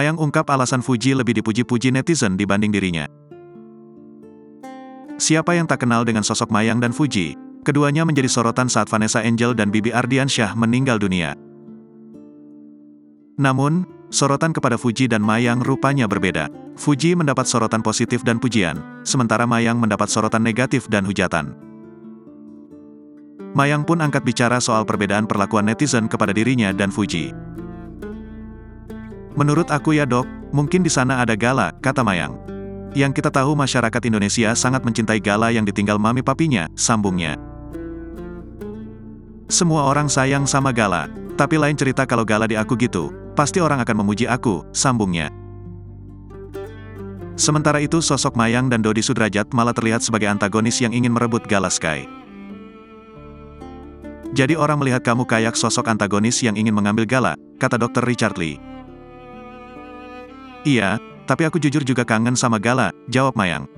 Mayang ungkap alasan Fuji lebih dipuji-puji netizen dibanding dirinya. Siapa yang tak kenal dengan sosok Mayang dan Fuji? Keduanya menjadi sorotan saat Vanessa Angel dan Bibi Ardiansyah meninggal dunia. Namun, sorotan kepada Fuji dan Mayang rupanya berbeda. Fuji mendapat sorotan positif dan pujian, sementara Mayang mendapat sorotan negatif dan hujatan. Mayang pun angkat bicara soal perbedaan perlakuan netizen kepada dirinya dan Fuji. "Menurut aku ya dok, mungkin di sana ada Gala," kata Mayang. "Yang kita tahu masyarakat Indonesia sangat mencintai Gala yang ditinggal mami papinya," sambungnya. "Semua orang sayang sama Gala, tapi lain cerita kalau Gala di aku gitu, pasti orang akan memuji aku," sambungnya. Sementara itu sosok Mayang dan Dodi Sudrajat malah terlihat sebagai antagonis yang ingin merebut Gala Sky. "Jadi orang melihat kamu kayak sosok antagonis yang ingin mengambil Gala," kata Dr. Richard Lee. "Iya, tapi aku jujur juga kangen sama Gala," jawab Mayang.